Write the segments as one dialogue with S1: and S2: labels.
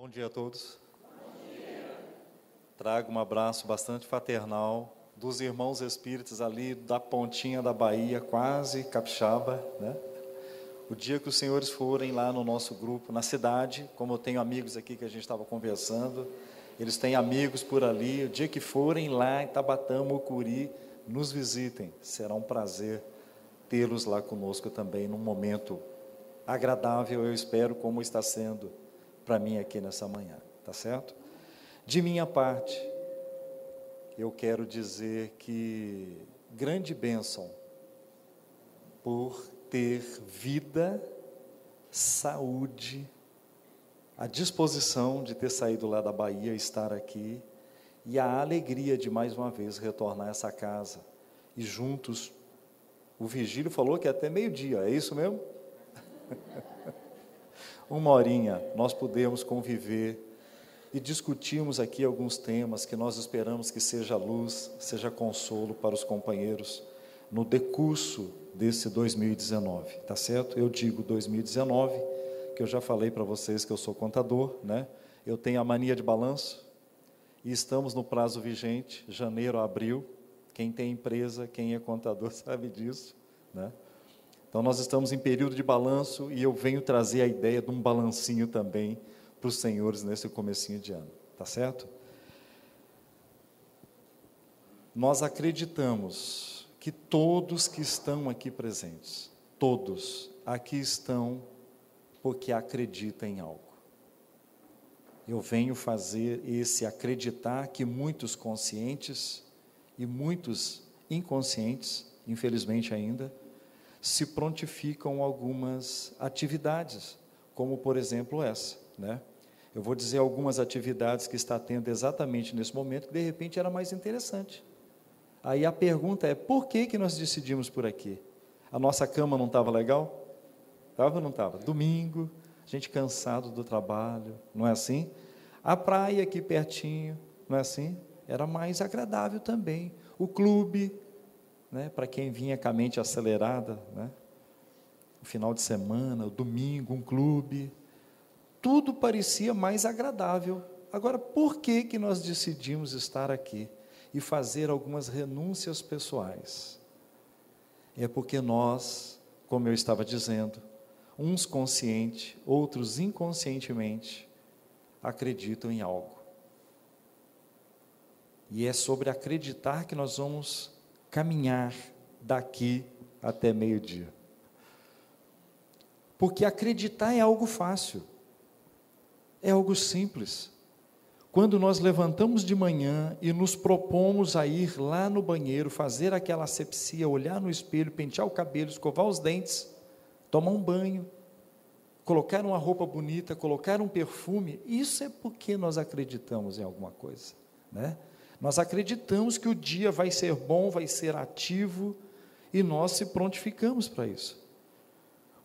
S1: Bom dia a todos. Trago um abraço bastante fraternal dos irmãos espíritas ali da pontinha da Bahia, quase capixaba, né? O dia que os senhores forem lá no nosso grupo, na cidade, como eu tenho amigos aqui que a gente estava conversando, eles têm amigos por ali, o dia que forem lá em Tabatã, Mucuri, nos visitem, será um prazer tê-los lá conosco também, num momento agradável, eu espero, como está sendo para mim aqui nessa manhã, tá certo? De minha parte, eu quero dizer que grande bênção por ter vida, saúde, a disposição de ter saído lá da Bahia, estar aqui, e a alegria de mais uma vez retornar a essa casa, e juntos, o Vigílio falou que é até meio-dia, é isso mesmo? Uma horinha, nós podemos conviver e discutirmos aqui alguns temas que nós esperamos que seja luz, seja consolo para os companheiros no decurso desse 2019, tá certo? Eu digo 2019, que eu já falei para vocês que eu sou contador, né? Eu tenho a mania de balanço e estamos no prazo vigente, janeiro a abril. Quem tem empresa, quem é contador sabe disso, né? Então, nós estamos em período de balanço e eu venho trazer a ideia de um balancinho também para os senhores nesse comecinho de ano, tá certo? Nós acreditamos que todos que estão aqui presentes, todos aqui estão porque acreditam em algo. Eu venho fazer esse acreditar que muitos conscientes e muitos inconscientes, infelizmente ainda, se prontificam algumas atividades, como por exemplo essa, né? Eu vou dizer algumas atividades que está tendo exatamente nesse momento, que de repente era mais interessante. Aí a pergunta é, por que nós decidimos por aqui? A nossa cama não estava legal? Estava ou não estava? Domingo, a gente cansado do trabalho, não é assim? A praia aqui pertinho, não é assim? Era mais agradável também. O clube, né, para quem vinha com a mente acelerada, né, o final de semana, o domingo, um clube, tudo parecia mais agradável. Agora, por que nós decidimos estar aqui e fazer algumas renúncias pessoais? É porque nós, como eu estava dizendo, uns consciente, outros inconscientemente, acreditam em algo. E é sobre acreditar que nós vamos caminhar daqui até meio-dia. Porque acreditar é algo fácil, é algo simples. Quando nós levantamos de manhã e nos propomos a ir lá no banheiro, fazer aquela asepsia, olhar no espelho, pentear o cabelo, escovar os dentes, tomar um banho, colocar uma roupa bonita, colocar um perfume, isso é porque nós acreditamos em alguma coisa, né? Nós acreditamos que o dia vai ser bom, vai ser ativo, e nós se prontificamos para isso.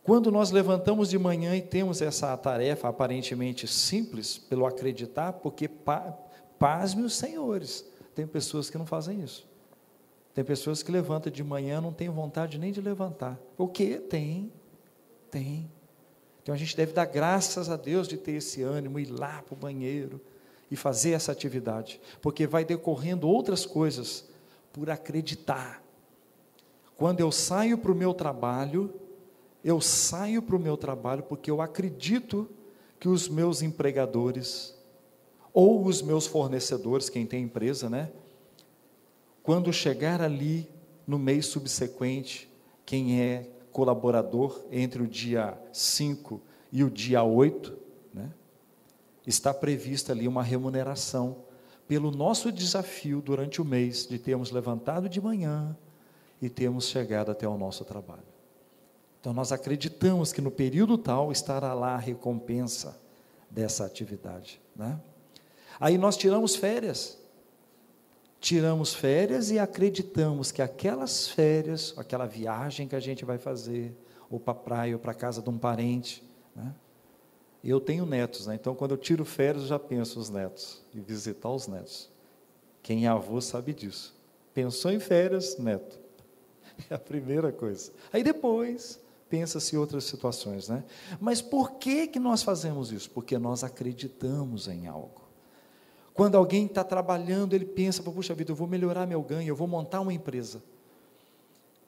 S1: Quando nós levantamos de manhã e temos essa tarefa aparentemente simples, pelo acreditar, porque, pasme os senhores, tem pessoas que não fazem isso. Tem pessoas que levantam de manhã, não tem vontade nem de levantar. O quê? Tem. Então a gente deve dar graças a Deus de ter esse ânimo, ir lá para o banheiro, e fazer essa atividade, porque vai decorrendo outras coisas, por acreditar. Quando eu saio para o meu trabalho, porque eu acredito que os meus empregadores, ou os meus fornecedores, quem tem empresa, né? Quando chegar ali, no mês subsequente, quem é colaborador, entre o dia 5 e o dia 8, né? Está prevista ali uma remuneração pelo nosso desafio durante o mês de termos levantado de manhã e termos chegado até o nosso trabalho. Então nós acreditamos que no período tal estará lá a recompensa dessa atividade, né? Aí nós tiramos férias e acreditamos que aquelas férias, aquela viagem que a gente vai fazer, ou para a praia, ou para a casa de um parente, né? Eu tenho netos, né? Então quando eu tiro férias eu já penso nos netos, e visitar os netos. Quem é avô sabe disso. Pensou em férias, neto. É a primeira coisa. Aí depois, pensa-se outras situações, né? Mas por que que nós fazemos isso? Porque nós acreditamos em algo. Quando alguém está trabalhando, ele pensa, puxa vida, eu vou melhorar meu ganho, eu vou montar uma empresa.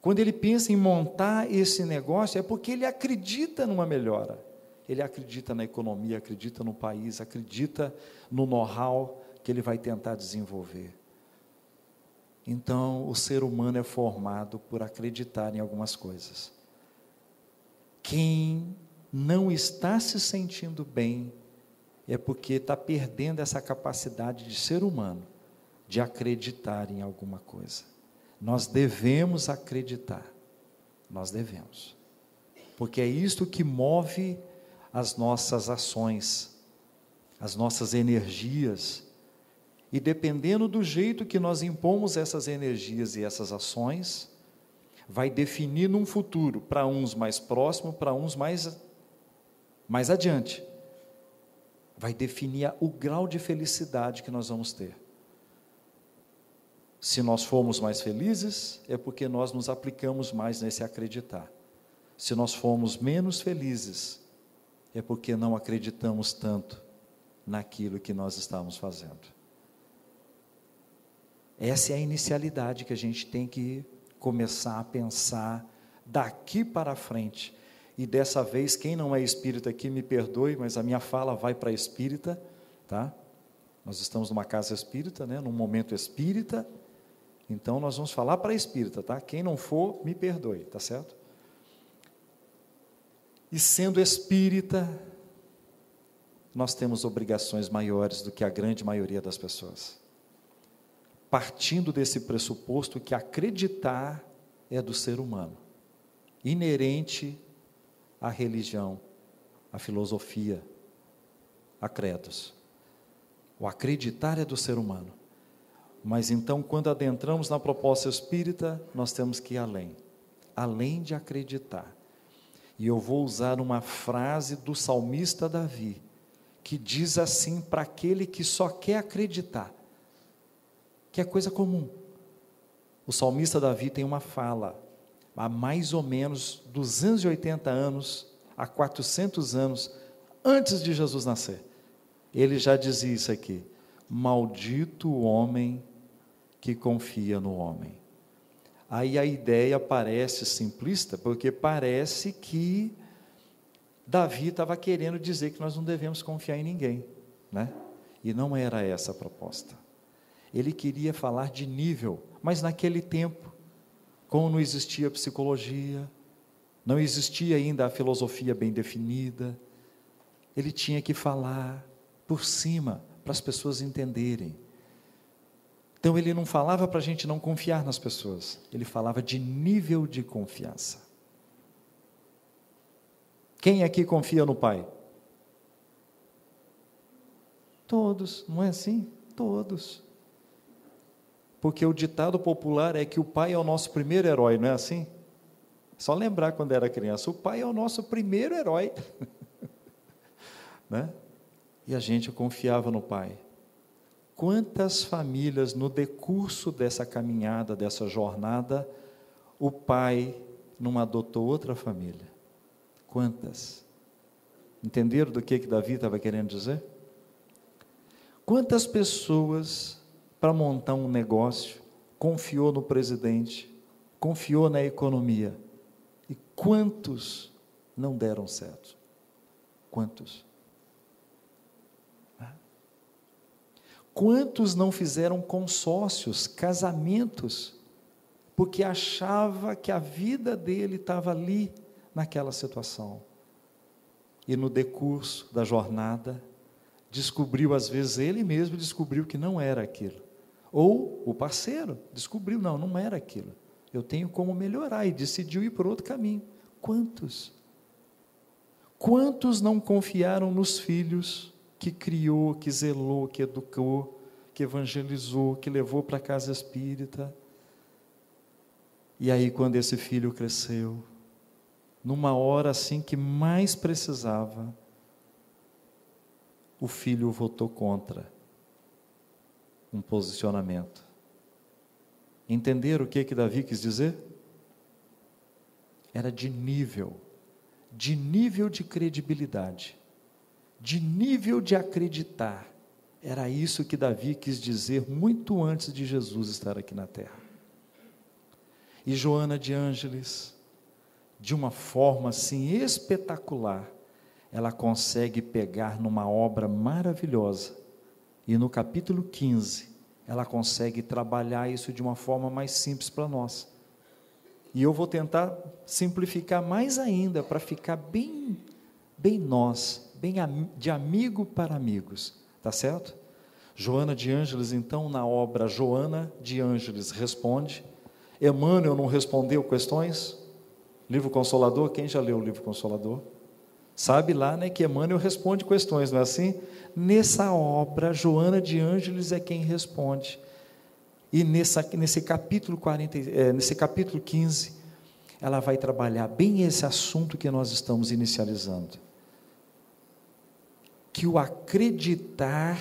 S1: Quando ele pensa em montar esse negócio, é porque ele acredita numa melhora. Ele acredita na economia, acredita no país, acredita no know-how que ele vai tentar desenvolver. Então, o ser humano é formado por acreditar em algumas coisas. Quem não está se sentindo bem é porque está perdendo essa capacidade de ser humano, de acreditar em alguma coisa. Nós devemos acreditar, nós devemos, porque é isto que move as nossas ações, as nossas energias, e dependendo do jeito que nós impomos essas energias e essas ações, vai definir num futuro, para uns mais próximo, para uns mais adiante, vai definir o grau de felicidade que nós vamos ter. Se nós formos mais felizes, é porque nós nos aplicamos mais nesse acreditar. Se nós formos menos felizes, é porque não acreditamos tanto naquilo que nós estamos fazendo. Essa é a inicialidade que a gente tem que começar a pensar daqui para frente. E dessa vez, quem não é espírita aqui, me perdoe, mas a minha fala vai para espírita, tá? Nós estamos numa casa espírita, né? Num momento espírita, então nós vamos falar para espírita, tá? Quem não for, me perdoe, tá certo? E sendo espírita, nós temos obrigações maiores do que a grande maioria das pessoas. Partindo desse pressuposto que acreditar é do ser humano, inerente à religião, à filosofia, a credos. O acreditar é do ser humano. Mas então, quando adentramos na proposta espírita, nós temos que ir além de acreditar. E eu vou usar uma frase do salmista Davi, que diz assim para aquele que só quer acreditar, que é coisa comum. O salmista Davi tem uma fala, há mais ou menos 280 anos, há 400 anos, antes de Jesus nascer. Ele já dizia isso aqui: maldito o homem que confia no homem. Aí a ideia parece simplista, porque parece que Davi estava querendo dizer que nós não devemos confiar em ninguém, né? E não era essa a proposta. Ele queria falar de nível, mas naquele tempo, como não existia psicologia, não existia ainda a filosofia bem definida, ele tinha que falar por cima, para as pessoas entenderem. Então ele não falava para a gente não confiar nas pessoas, ele falava de nível de confiança. Quem aqui confia no Pai? Todos, não é assim? Todos. Porque o ditado popular é que o pai é o nosso primeiro herói, não é assim? Só lembrar quando era criança, o pai é o nosso primeiro herói. Né? E a gente confiava no pai. Quantas famílias no decurso dessa caminhada, dessa jornada, o pai não adotou outra família? Quantas? Entenderam do que Davi estava querendo dizer? Quantas pessoas, para montar um negócio, confiou no presidente, confiou na economia, e quantos não deram certo? Quantos? Quantos não fizeram consórcios, casamentos, porque achava que a vida dele estava ali, naquela situação, e no decurso da jornada, descobriu, às vezes ele mesmo descobriu que não era aquilo, ou o parceiro descobriu, não era aquilo, eu tenho como melhorar, e decidiu ir por outro caminho. Quantos? Quantos não confiaram nos filhos que criou, que zelou, que educou, que evangelizou, que levou para a casa espírita? E aí, quando esse filho cresceu, numa hora assim que mais precisava, o filho votou contra um posicionamento. Entenderam o que Davi quis dizer? Era de nível, de nível de credibilidade, de nível de acreditar. Era isso que Davi quis dizer muito antes de Jesus estar aqui na terra. E Joana de Ângeles, de uma forma assim espetacular, ela consegue pegar numa obra maravilhosa, e no capítulo 15, ela consegue trabalhar isso de uma forma mais simples para nós. E eu vou tentar simplificar mais ainda, para ficar bem nós, bem de amigo para amigos, tá certo? Joana de Ângeles, então, na obra Joana de Ângeles responde. Emmanuel não respondeu questões? Livro Consolador, quem já leu o Livro Consolador? Sabe lá, né, que Emmanuel responde questões, não é assim? Nessa obra, Joana de Ângeles é quem responde. E nesse capítulo 15, ela vai trabalhar bem esse assunto que nós estamos inicializando. Que o acreditar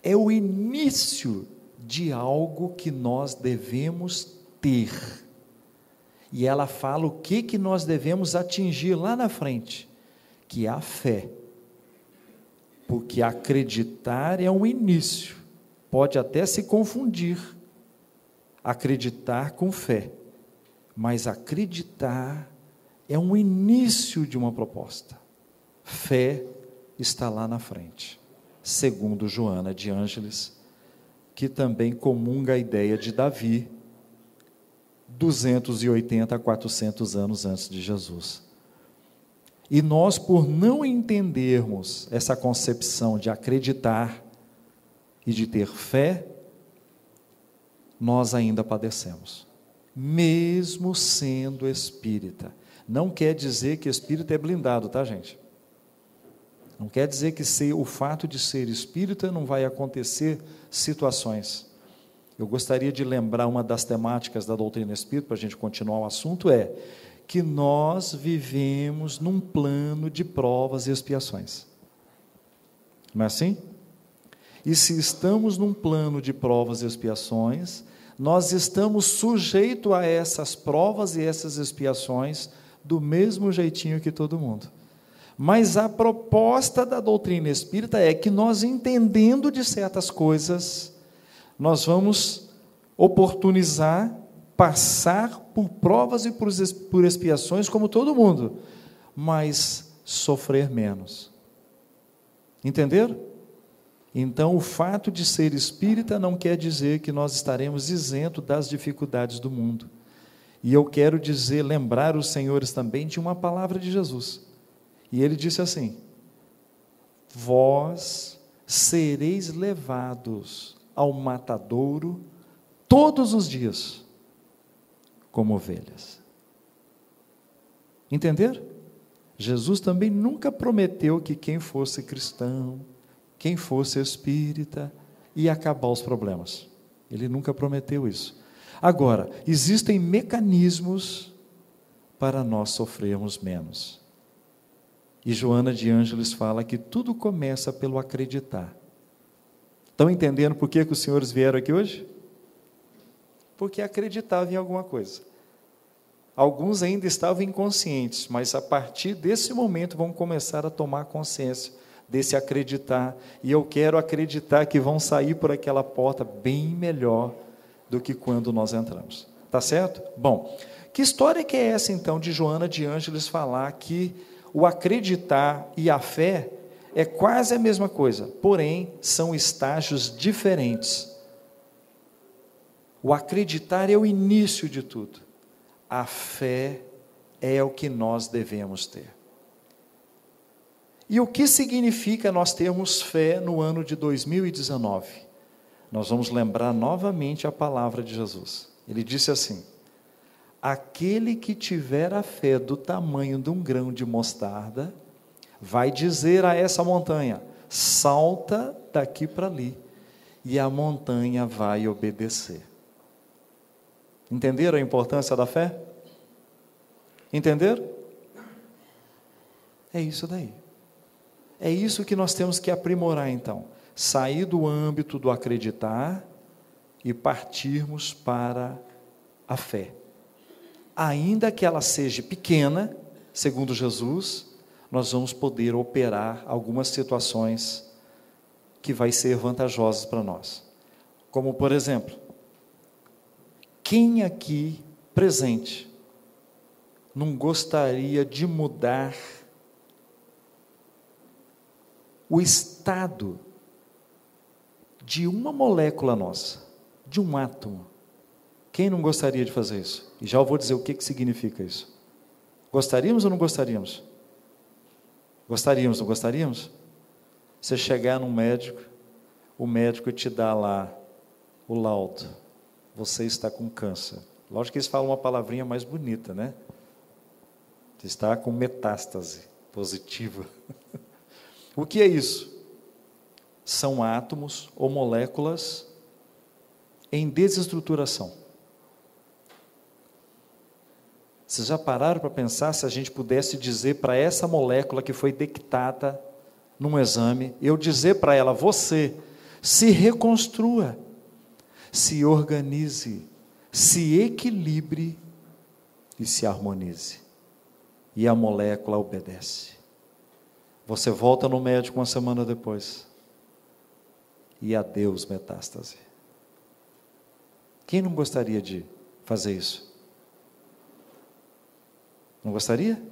S1: é o início de algo que nós devemos ter. E ela fala o que nós devemos atingir lá na frente, que é a fé. Porque acreditar é um início. Pode até se confundir, acreditar com fé, mas acreditar é um início de uma proposta. Fé está lá na frente, segundo Joana de Ângeles, que também comunga a ideia de Davi, 280 a 400 anos antes de Jesus. E nós, por não entendermos essa concepção de acreditar e de ter fé, nós ainda padecemos, mesmo sendo espírita. Não quer dizer que espírita é blindado, tá, gente? Não quer dizer que o fato de ser espírita não vai acontecer situações. Eu gostaria de lembrar uma das temáticas da doutrina espírita, para a gente continuar o assunto, é que nós vivemos num plano de provas e expiações. Não é assim? E se estamos num plano de provas e expiações, nós estamos sujeitos a essas provas e essas expiações do mesmo jeitinho que todo mundo. Mas a proposta da doutrina espírita é que nós, entendendo de certas coisas, nós vamos oportunizar, passar por provas e por expiações como todo mundo, mas sofrer menos. Entenderam? Então, o fato de ser espírita não quer dizer que nós estaremos isentos das dificuldades do mundo. E eu quero lembrar os senhores também de uma palavra de Jesus. E ele disse assim: vós sereis levados ao matadouro todos os dias, como ovelhas. Entenderam? Jesus também nunca prometeu que quem fosse cristão, quem fosse espírita, ia acabar os problemas. Ele nunca prometeu isso. Agora, existem mecanismos para nós sofrermos menos. E Joana de Ângeles fala que tudo começa pelo acreditar. Estão entendendo por que os senhores vieram aqui hoje? Porque acreditavam em alguma coisa. Alguns ainda estavam inconscientes, mas a partir desse momento vão começar a tomar consciência desse acreditar, e eu quero acreditar que vão sair por aquela porta bem melhor do que quando nós entramos. Tá certo? Bom, que história que é essa então de Joana de Ângeles falar que o acreditar e a fé é quase a mesma coisa, porém são estágios diferentes. O acreditar é o início de tudo. A fé é o que nós devemos ter. E o que significa nós termos fé no ano de 2019? Nós vamos lembrar novamente a palavra de Jesus. Ele disse assim: aquele que tiver a fé do tamanho de um grão de mostarda, vai dizer a essa montanha: salta daqui para ali, e a montanha vai obedecer. Entenderam a importância da fé? Entenderam? É isso daí. É isso que nós temos que aprimorar então. Sair do âmbito do acreditar e partirmos para a fé. Ainda que ela seja pequena, segundo Jesus, nós vamos poder operar algumas situações que vai ser vantajosas para nós. Como, por exemplo, quem aqui presente não gostaria de mudar o estado de uma molécula nossa, de um átomo? Quem não gostaria de fazer isso? E já eu vou dizer o que significa isso. Gostaríamos ou não gostaríamos? Gostaríamos, não gostaríamos? Você chegar num médico, o médico te dá lá o laudo. Você está com câncer. Lógico que eles falam uma palavrinha mais bonita, né? Você está com metástase positiva. O que é isso? São átomos ou moléculas em desestruturação. Vocês já pararam para pensar se a gente pudesse dizer para essa molécula que foi detectada num exame, eu dizer para ela, você se reconstrua, se organize, se equilibre e se harmonize. E a molécula obedece. Você volta no médico uma semana depois. E adeus metástase. Quem não gostaria de fazer isso? Não gostaria?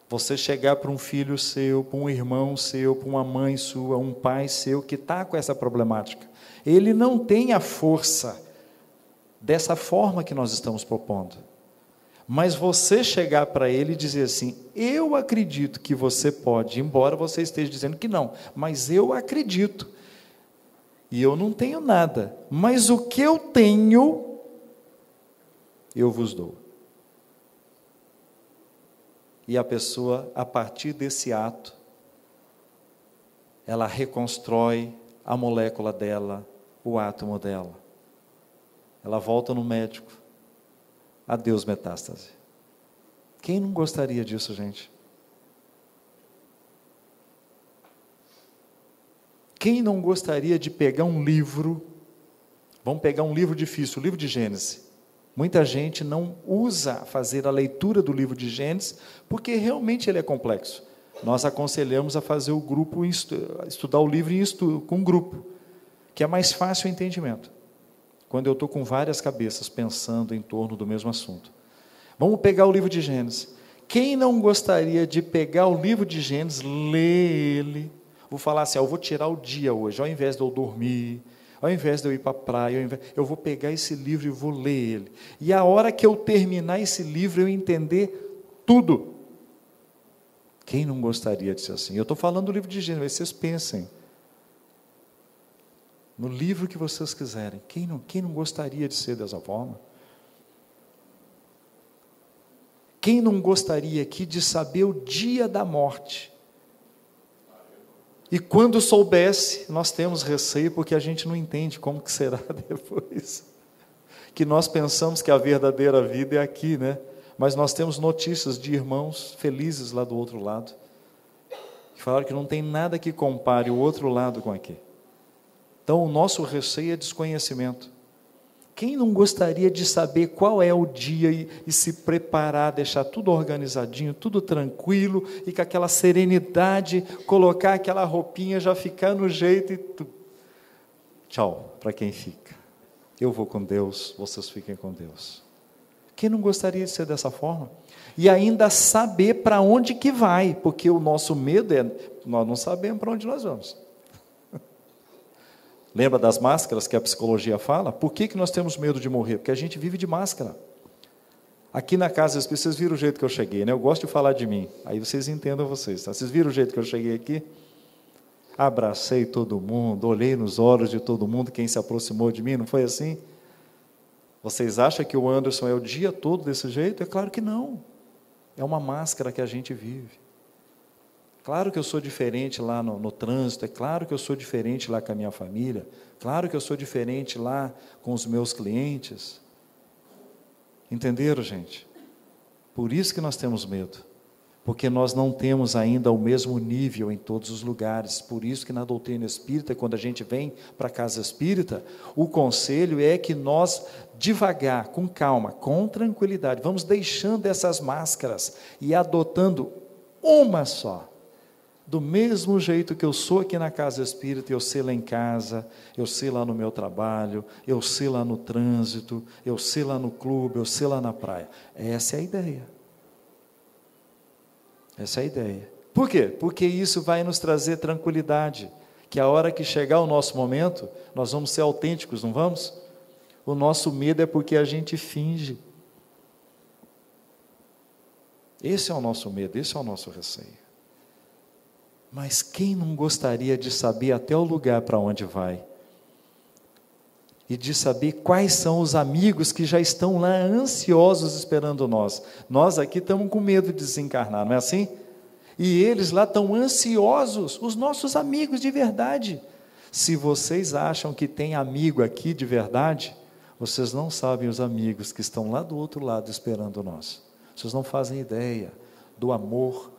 S1: Você chegar para um filho seu, para um irmão seu, para uma mãe sua, um pai seu que está com essa problemática. Ele não tem a força dessa forma que nós estamos propondo. Mas você chegar para ele e dizer assim, eu acredito que você pode, embora você esteja dizendo que não, mas eu acredito. E eu não tenho nada, mas o que eu tenho, eu vos dou. E a pessoa, a partir desse ato, ela reconstrói a molécula dela, o átomo dela. Ela volta no médico. Adeus metástase. Quem não gostaria disso, gente? Quem não gostaria de pegar um livro, vamos pegar um livro difícil, o livro de Gênesis. Muita gente não usa fazer a leitura do livro de Gênesis, porque realmente ele é complexo. Nós aconselhamos a fazer o grupo, estudar o livro com um grupo, que é mais fácil o entendimento. Quando eu estou com várias cabeças pensando em torno do mesmo assunto. Vamos pegar o livro de Gênesis. Quem não gostaria de pegar o livro de Gênesis, ler ele? Vou falar assim, eu vou tirar o dia hoje, ao invés de eu dormir, ao invés de eu ir para a praia, eu vou pegar esse livro e vou ler ele. E a hora que eu terminar esse livro, eu entender tudo. Quem não gostaria de ser assim? Eu estou falando do livro de Gênesis, vocês pensem. No livro que vocês quiserem. Quem não gostaria de ser dessa forma? Quem não gostaria aqui de saber o dia da morte? E quando soubesse, nós temos receio, porque a gente não entende como que será depois. Que nós pensamos que a verdadeira vida é aqui, né? Mas nós temos notícias de irmãos felizes lá do outro lado, que falaram que não tem nada que compare o outro lado com aqui. Então, o nosso receio é desconhecimento. Quem não gostaria de saber qual é o dia e se preparar, deixar tudo organizadinho, tudo tranquilo, e com aquela serenidade, colocar aquela roupinha, já ficar no jeito e tchau, para quem fica. Eu vou com Deus, vocês fiquem com Deus. Quem não gostaria de ser dessa forma? E ainda saber para onde que vai, porque o nosso medo é, nós não sabemos para onde nós vamos. Lembra das máscaras que a psicologia fala? Por que nós temos medo de morrer? Porque a gente vive de máscara. Aqui na casa, vocês viram o jeito que eu cheguei, né? Eu gosto de falar de mim, aí vocês entendam vocês, tá? Vocês viram o jeito que eu cheguei aqui? Abracei todo mundo, olhei nos olhos de todo mundo, quem se aproximou de mim, não foi assim? Vocês acham que o Anderson é o dia todo desse jeito? É claro que não. É uma máscara que a gente vive. Claro que eu sou diferente lá no trânsito, é claro que eu sou diferente lá com a minha família, claro que eu sou diferente lá com os meus clientes. Entenderam, gente? Por isso que nós temos medo. porque nós não temos ainda o mesmo nível em todos os lugares. Por isso que na doutrina espírita, quando a gente vem para a casa espírita, o conselho é que nós, devagar, com calma, com tranquilidade, vamos deixando essas máscaras e adotando uma só. Do mesmo jeito que eu sou aqui na casa espírita, eu sei lá em casa, eu sei lá no meu trabalho, eu sei lá no trânsito, eu sei lá no clube, eu sei lá na praia. Essa é a ideia. Essa é a ideia. Por quê? Porque isso vai nos trazer tranquilidade, que a hora que chegar o nosso momento, nós vamos ser autênticos, não vamos? O nosso medo é porque a gente finge. Esse é o nosso medo, esse é o nosso receio. Mas quem não gostaria de saber até o lugar para onde vai? E de saber quais são os amigos que já estão lá ansiosos esperando nós. Nós aqui estamos com medo de desencarnar, não é assim? E eles lá estão ansiosos, os nossos amigos de verdade. Se vocês acham que tem amigo aqui de verdade, vocês não sabem os amigos que estão lá do outro lado esperando nós. Vocês não fazem ideia do amor,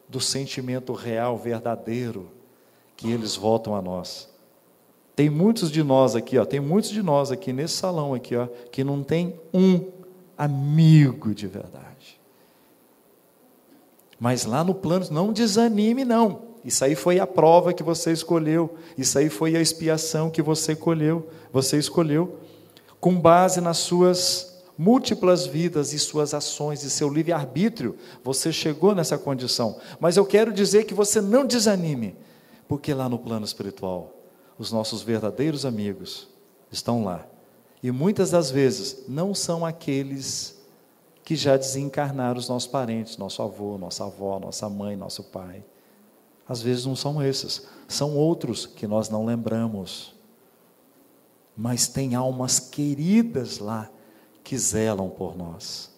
S1: do sentimento real, verdadeiro, que eles voltam a nós. Tem muitos de nós aqui, nesse salão aqui, que não tem um amigo de verdade. Mas lá no plano, não desanime não. Isso aí foi a prova que você escolheu. Isso aí foi a expiação que você escolheu, com base nas suas múltiplas vidas e suas ações e seu livre-arbítrio, você chegou nessa condição. Mas eu quero dizer que você não desanime, porque lá no plano espiritual, os nossos verdadeiros amigos estão lá. E muitas das vezes não são aqueles que já desencarnaram, os nossos parentes, nosso avô, nossa avó, nossa mãe, nosso pai. Às vezes não são esses, são outros que nós não lembramos. Mas tem almas queridas lá, que zelam por nós,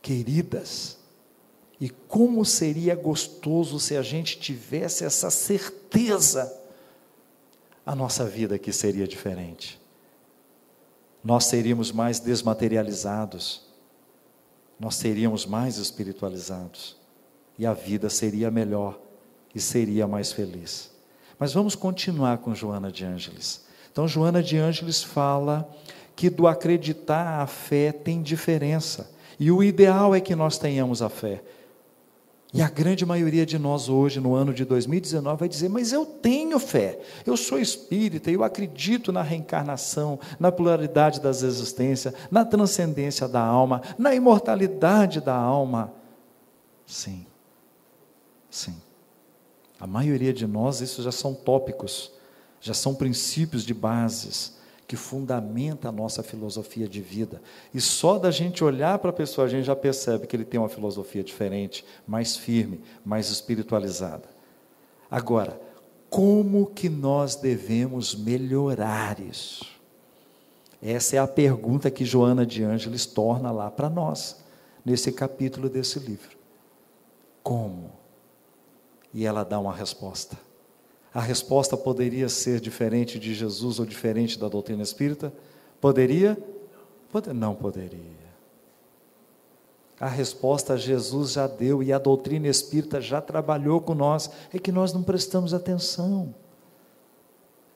S1: queridas. E como seria gostoso se a gente tivesse essa certeza, a nossa vida aqui seria diferente, nós seríamos mais desmaterializados, nós seríamos mais espiritualizados, e a vida seria melhor, e seria mais feliz. Mas vamos continuar com Joana de Ângeles. Então Joana de Ângeles fala que do acreditar à fé tem diferença, e o ideal é que nós tenhamos a fé, e a grande maioria de nós hoje, no ano de 2019, vai dizer, mas eu tenho fé, eu sou espírita, eu acredito na reencarnação, na pluralidade das existências, na transcendência da alma, na imortalidade da alma. Sim, a maioria de nós, isso já são tópicos, já são princípios de bases, que fundamenta a nossa filosofia de vida, e só da gente olhar para a pessoa, a gente já percebe que ele tem uma filosofia diferente, mais firme, mais espiritualizada. Agora, como que nós devemos melhorar isso? Essa é a pergunta que Joana de Ângeles torna lá para nós, nesse capítulo desse livro. Como? E ela dá uma resposta. A resposta poderia ser diferente de Jesus ou diferente da doutrina espírita? Poderia? Não poderia. A resposta Jesus já deu e a doutrina espírita já trabalhou com nós, é que nós não prestamos atenção.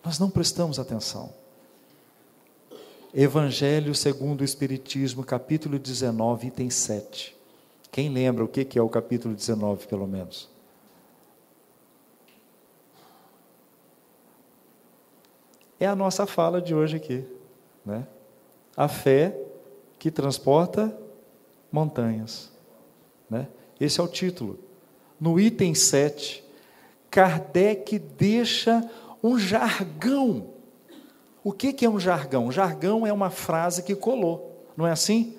S1: Nós não prestamos atenção. Evangelho segundo o Espiritismo, capítulo 19, item 7. Quem lembra o que é o capítulo 19, pelo menos? É a nossa fala de hoje aqui, né? A fé que transporta montanhas, né? Esse é o título. No item 7, Kardec deixa um jargão. O que é um jargão? Jargão é uma frase que colou, não é assim?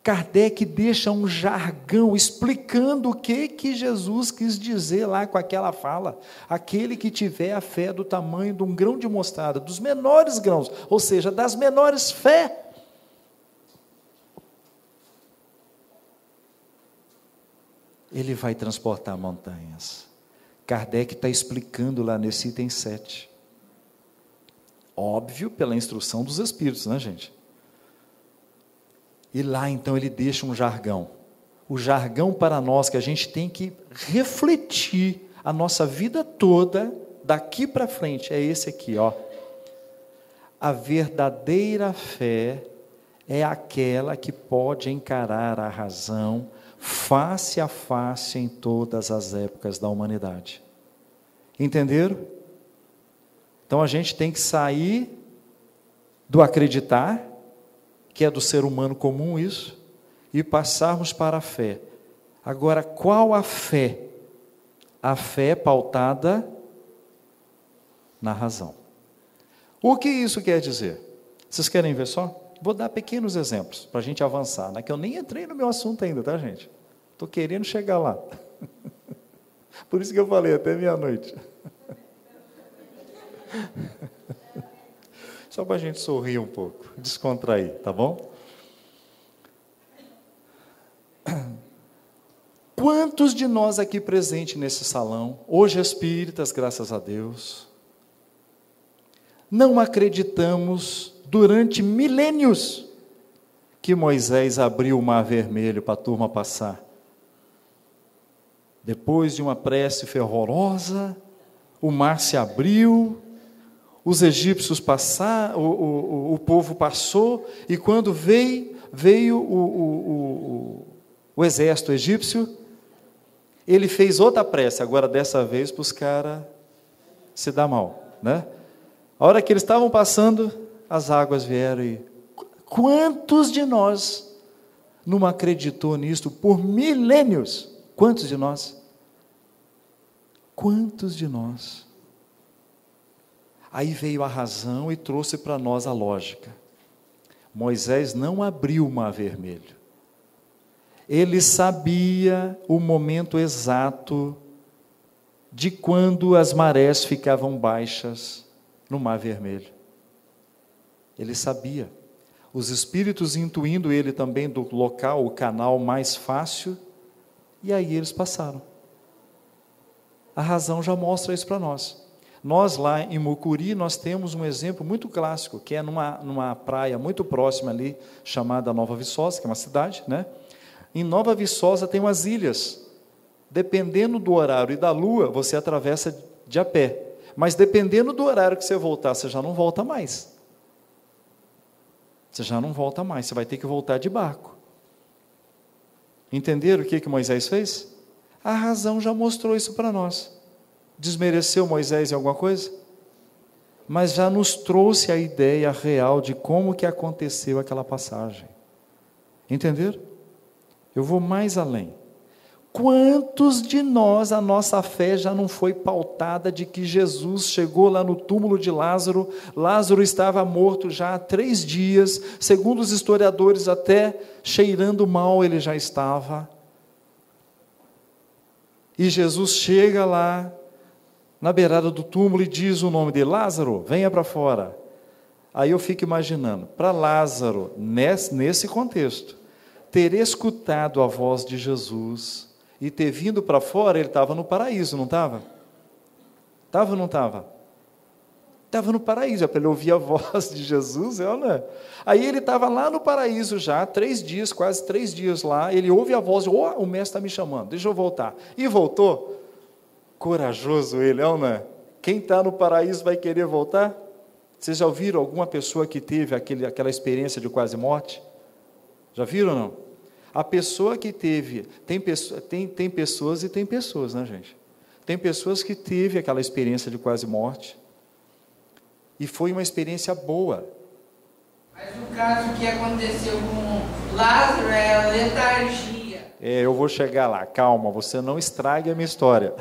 S1: Kardec deixa um jargão explicando o que Jesus quis dizer lá com aquela fala. Aquele que tiver a fé do tamanho de um grão de mostarda, dos menores grãos, ou seja, das menores fé. Ele vai transportar montanhas. Kardec está explicando lá nesse item 7. Óbvio, pela instrução dos Espíritos, né, gente? E lá então ele deixa um jargão. o jargão para nós que a gente tem que refletir a nossa vida toda, daqui para frente, é esse aqui, ó. A verdadeira fé é aquela que pode encarar a razão face a face em todas as épocas da humanidade. Entenderam? Então a gente tem que sair do acreditar, que é do ser humano comum isso, e passarmos para a fé. Agora, qual a fé? A fé pautada na razão. O que isso quer dizer? Vocês querem ver só? Vou dar pequenos exemplos para a gente avançar, né? Que eu nem entrei no meu assunto ainda, tá, gente? Estou querendo chegar lá. Por isso que eu falei até meia-noite. Só para a gente sorrir um pouco, descontrair, tá bom? Quantos de nós aqui presentes nesse salão, hoje espíritas, graças a Deus, não acreditamos durante milênios que Moisés abriu o Mar Vermelho para a turma passar? Depois de uma prece fervorosa, o mar se abriu, os egípcios passaram, o povo passou, e quando veio o exército egípcio, ele fez outra prece, agora dessa vez para os caras se dar mal, né? A hora que eles estavam passando, as águas vieram e... Quantos de nós não acreditou nisto por milênios? Quantos de nós? Quantos de nós? Aí veio a razão e trouxe para nós a lógica. Moisés não abriu o Mar Vermelho. Ele sabia o momento exato de quando as marés ficavam baixas no Mar Vermelho. Ele sabia. Os espíritos intuindo ele também do local, o canal mais fácil, e aí eles passaram. A razão já mostra isso para nós. Nós lá em Mucuri, nós temos um exemplo muito clássico, que é numa praia muito próxima ali, chamada Nova Viçosa, que é uma cidade, né? Em Nova Viçosa tem umas ilhas. Dependendo do horário e da lua, você atravessa de a pé. Mas dependendo do horário que você voltar, você já não volta mais. Você já não volta mais, você vai ter que voltar de barco. Entenderam o que Moisés fez? A razão já mostrou isso para nós. Desmereceu Moisés em alguma coisa? Mas já nos trouxe a ideia real de como que aconteceu aquela passagem. Entenderam? Eu vou mais além. Quantos de nós, a nossa fé já não foi pautada de que Jesus chegou lá no túmulo de Lázaro, Lázaro estava morto já há 3 dias, segundo os historiadores, até cheirando mal ele já estava. E Jesus chega lá, na beirada do túmulo, e diz o nome dele: Lázaro, venha para fora. Aí eu fico imaginando, para Lázaro, nesse contexto, ter escutado a voz de Jesus e ter vindo para fora, ele estava no paraíso, não estava? Estava ou não estava? Estava no paraíso, é para ele ouvir a voz de Jesus, né? Aí ele estava lá no paraíso já, 3 dias, quase 3 dias lá, ele ouve a voz, o mestre está me chamando, deixa eu voltar. E voltou. Corajoso ele, né? Quem está no paraíso vai querer voltar? Vocês já ouviram alguma pessoa que teve aquela experiência de quase morte? Já viram ou não? A pessoa que teve, tem pessoas e tem pessoas, né, gente? Tem pessoas que teve aquela experiência de quase morte e foi uma experiência boa.
S2: Mas o caso que aconteceu com Lázaro é a letargia.
S1: Eu vou chegar lá, calma, você não estrague a minha história.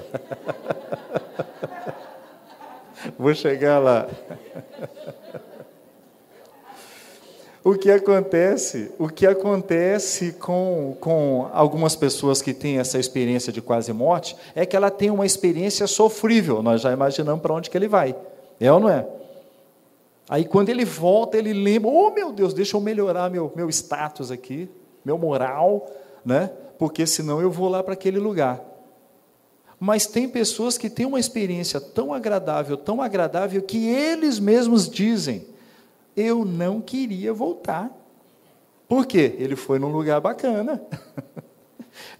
S1: Vou chegar lá. O que acontece com algumas pessoas que têm essa experiência de quase morte, é que ela tem uma experiência sofrível, nós já imaginamos para onde que ele vai, é ou não é? Aí quando ele volta, ele lembra, oh meu Deus, deixa eu melhorar meu status aqui, meu moral, né? Porque senão eu vou lá para aquele lugar. Mas tem pessoas que têm uma experiência tão agradável, que eles mesmos dizem, eu não queria voltar. Por quê? Ele foi num lugar bacana.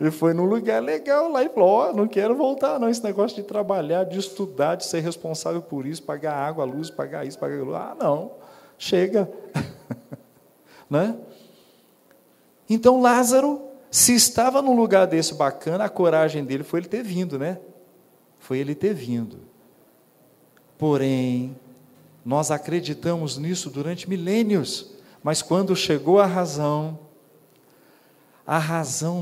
S1: Ele foi num lugar legal lá e falou, ó, não quero voltar não, esse negócio de trabalhar, de estudar, de ser responsável por isso, pagar água, luz, pagar isso, pagar aquilo. Ah, não, chega. Né? Então, Lázaro, se estava num lugar desse bacana, a coragem dele foi ele ter vindo, né? Foi ele ter vindo. Porém, nós acreditamos nisso durante milênios, mas quando chegou a razão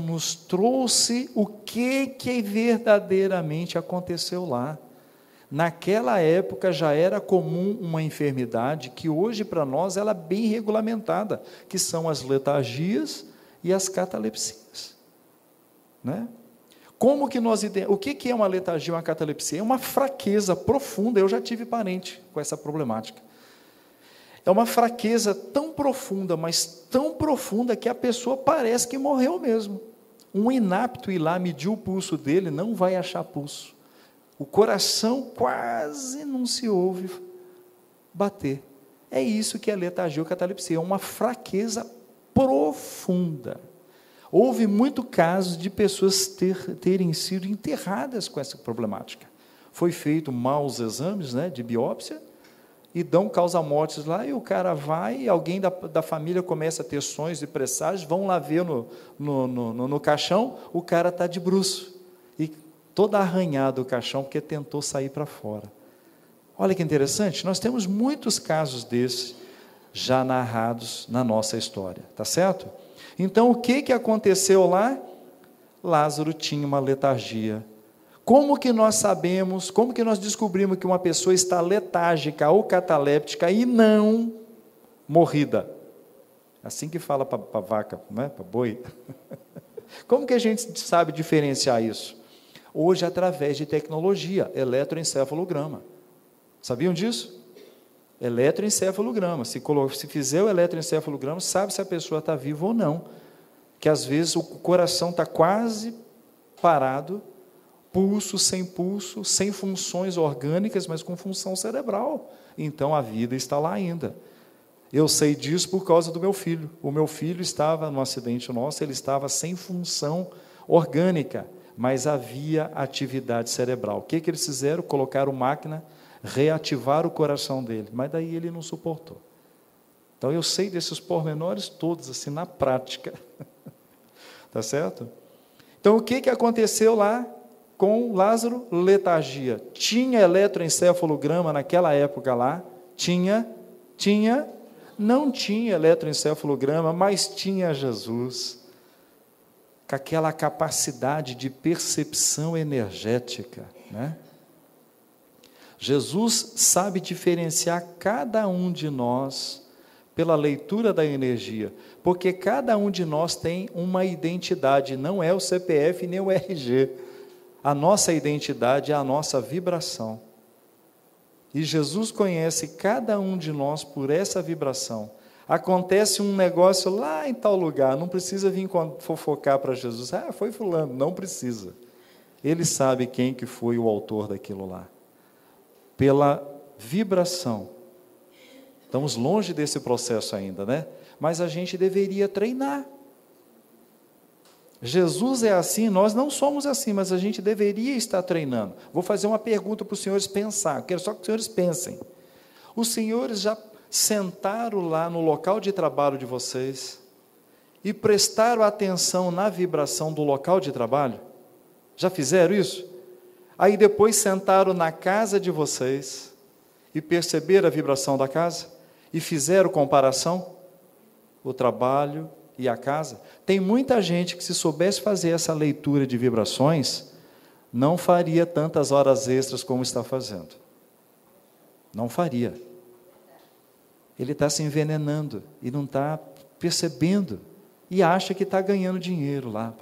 S1: nos trouxe o que verdadeiramente aconteceu lá. Naquela época já era comum uma enfermidade que hoje para nós ela é bem regulamentada, que são as letargias e as catalepsias. Né? O que é uma letargia ou uma catalepsia? É uma fraqueza profunda, eu já tive parente com essa problemática. É uma fraqueza tão profunda, mas tão profunda que a pessoa parece que morreu mesmo. Um inapto ir lá medir o pulso dele, não vai achar pulso. O coração quase não se ouve bater. É isso que é letargia ou catalepsia, é uma fraqueza profunda. Houve muito casos de pessoas terem sido enterradas com essa problemática. Foi feito maus exames, né, de biópsia, e dão causa-mortes lá, e o cara vai, e alguém da família começa a ter sonhos e presságios, vão lá ver no caixão, o cara está de bruço, e todo arranhado o caixão, porque tentou sair para fora. Olha que interessante, nós temos muitos casos desses, já narrados na nossa história, tá certo? Então, o que aconteceu lá? Lázaro tinha uma letargia. Como que nós sabemos, como que nós descobrimos que uma pessoa está letárgica ou cataléptica e não morrida? Assim que fala para vaca, não é? Para boi. Como que a gente sabe diferenciar isso? Hoje, através de tecnologia, eletroencefalograma. Sabiam disso? Eletroencefalograma. Se fizer o eletroencefalograma, sabe se a pessoa está viva ou não. Que às vezes o coração está quase parado, pulso, sem funções orgânicas, mas com função cerebral. Então, a vida está lá ainda. Eu sei disso por causa do meu filho. O meu filho estava no acidente nosso, ele estava sem função orgânica, mas havia atividade cerebral. O que eles fizeram? Colocaram máquina, reativar o coração dele, mas daí ele não suportou. Então, eu sei desses pormenores todos, assim, na prática. Tá certo? Então, o que aconteceu lá com Lázaro? Letargia. Tinha eletroencefalograma naquela época lá? Tinha? Não tinha eletroencefalograma, mas tinha Jesus, com aquela capacidade de percepção energética, né? Jesus sabe diferenciar cada um de nós pela leitura da energia, porque cada um de nós tem uma identidade, não é o CPF nem o RG. A nossa identidade é a nossa vibração. E Jesus conhece cada um de nós por essa vibração. Acontece um negócio lá em tal lugar, não precisa vir fofocar para Jesus. Ah, foi fulano, não precisa. Ele sabe quem que foi o autor daquilo lá. Pela vibração. Estamos longe desse processo ainda, né? Mas a gente deveria treinar. Jesus é assim, nós não somos assim, mas a gente deveria estar treinando. Vou fazer uma pergunta para os senhores pensar, quero só que os senhores pensem. Os senhores já sentaram lá no local de trabalho de vocês e prestaram atenção na vibração do local de trabalho? Já fizeram isso? Aí depois sentaram na casa de vocês e perceberam a vibração da casa? E fizeram comparação? O trabalho e a casa? Tem muita gente que, se soubesse fazer essa leitura de vibrações, não faria tantas horas extras como está fazendo. Não faria. Ele está se envenenando e não está percebendo e acha que está ganhando dinheiro lá.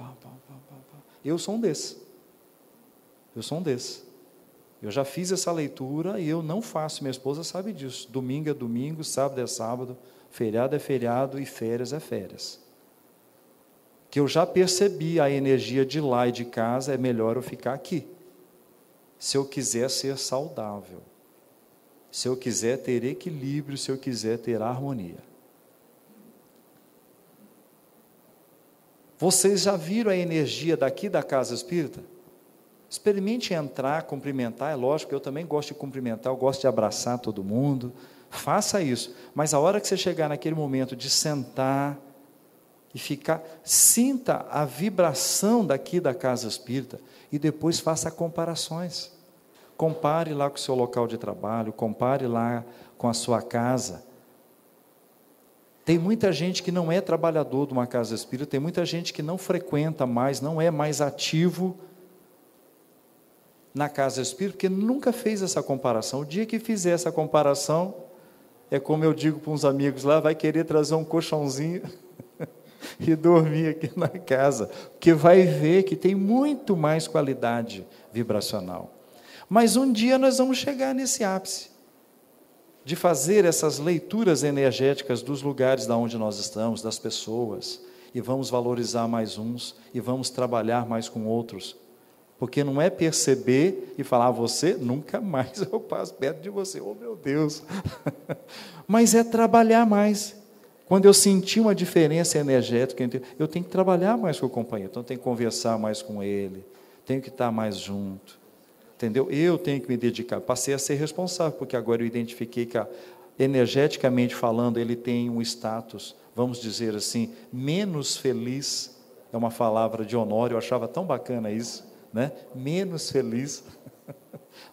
S1: Eu sou um desses. Eu já fiz essa leitura e eu não faço, minha esposa sabe disso. Domingo é domingo, sábado é sábado, feriado é feriado e férias é férias. Que eu já percebi a energia de lá e de casa, é melhor eu ficar aqui. Se eu quiser ser saudável, se eu quiser ter equilíbrio, se eu quiser ter harmonia. Vocês já viram a energia daqui da casa espírita? Experimente entrar, cumprimentar, é lógico, eu também gosto de cumprimentar, eu gosto de abraçar todo mundo, faça isso, mas a hora que você chegar naquele momento de sentar e ficar, sinta a vibração daqui da casa espírita e depois faça comparações. Compare lá com o seu local de trabalho, compare lá com a sua casa. Tem muita gente que não é trabalhador de uma casa espírita, tem muita gente que não frequenta mais, não é mais ativo na casa espírita, porque nunca fez essa comparação. O dia que fizer essa comparação, é como eu digo para uns amigos lá, vai querer trazer um colchãozinho e dormir aqui na casa, porque vai ver que tem muito mais qualidade vibracional. Mas um dia nós vamos chegar nesse ápice, de fazer essas leituras energéticas dos lugares da onde nós estamos, das pessoas, e vamos valorizar mais uns, e vamos trabalhar mais com outros, porque não é perceber e falar, você, nunca mais eu passo perto de você, oh meu Deus, mas é trabalhar mais. Quando eu sentir uma diferença energética, eu tenho que trabalhar mais com o companheiro, então eu tenho que conversar mais com ele, tenho que estar mais junto, entendeu? Eu tenho que me dedicar, passei a ser responsável, porque agora eu identifiquei que, energeticamente falando, ele tem um status, vamos dizer assim, menos feliz, é uma palavra de Honório, eu achava tão bacana isso, né? Menos feliz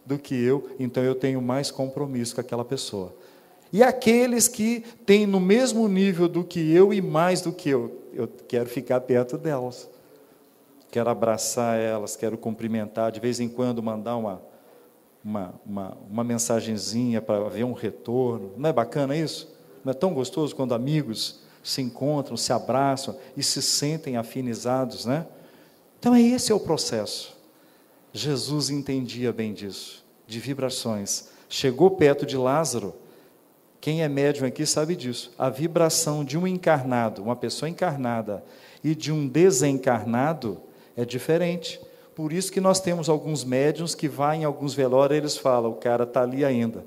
S1: do que eu, então eu tenho mais compromisso com aquela pessoa. E aqueles que têm no mesmo nível do que eu e mais do que eu quero ficar perto delas, quero abraçar elas, quero cumprimentar, de vez em quando mandar uma mensagenzinha para ver um retorno. Não é bacana isso? Não é tão gostoso quando amigos se encontram, se abraçam e se sentem afinizados, né? Então esse é o processo. Jesus entendia bem disso, de vibrações. Chegou perto de Lázaro, quem é médium aqui sabe disso, a vibração de um encarnado, uma pessoa encarnada, e de um desencarnado é diferente. Por isso que nós temos alguns médiuns que vai em alguns velórios e eles falam, o cara está ali ainda.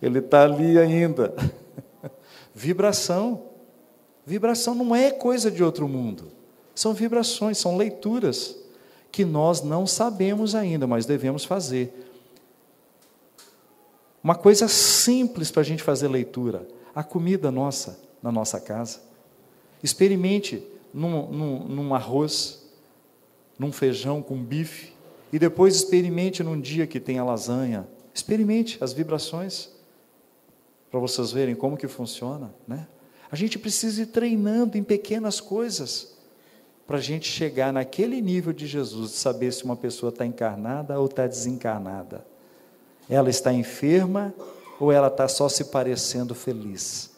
S1: Ele está ali ainda. Vibração. Vibração não é coisa de outro mundo. São vibrações, são leituras que nós não sabemos ainda, mas devemos fazer. Uma coisa simples para a gente fazer leitura, a comida nossa, na nossa casa. Experimente num arroz, num feijão com bife, e depois experimente num dia que tem a lasanha. Experimente as vibrações, para vocês verem como que funciona, né? A gente precisa ir treinando em pequenas coisas, para a gente chegar naquele nível de Jesus, de saber se uma pessoa está encarnada ou está desencarnada. Ela está enferma ou ela está só se parecendo feliz?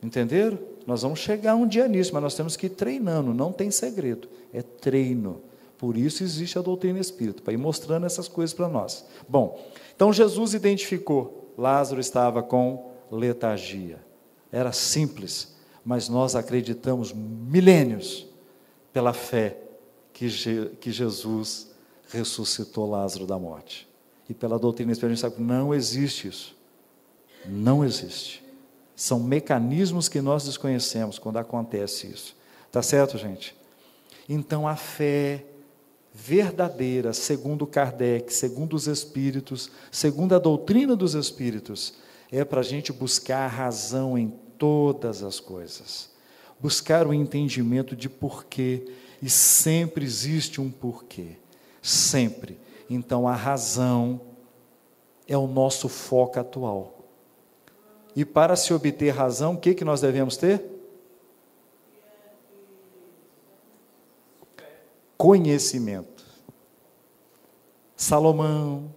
S1: Entenderam? Nós vamos chegar um dia nisso, mas nós temos que ir treinando, não tem segredo, é treino. Por isso existe a doutrina espírita, para ir mostrando essas coisas para nós. Bom, então Jesus identificou, Lázaro estava com letargia. Era simples, mas nós acreditamos milênios pela fé que Jesus ressuscitou Lázaro da morte. E pela doutrina espírita a gente sabe que não existe isso. Não existe. São mecanismos que nós desconhecemos quando acontece isso. Tá certo, gente? Então a fé verdadeira, segundo Kardec, segundo os Espíritos, segundo a doutrina dos Espíritos, é para a gente buscar a razão em todas as coisas, buscar o entendimento de porquê, e sempre existe um porquê, sempre. Então a razão é o nosso foco atual, e para se obter razão, o que nós devemos ter? Conhecimento. Salomão,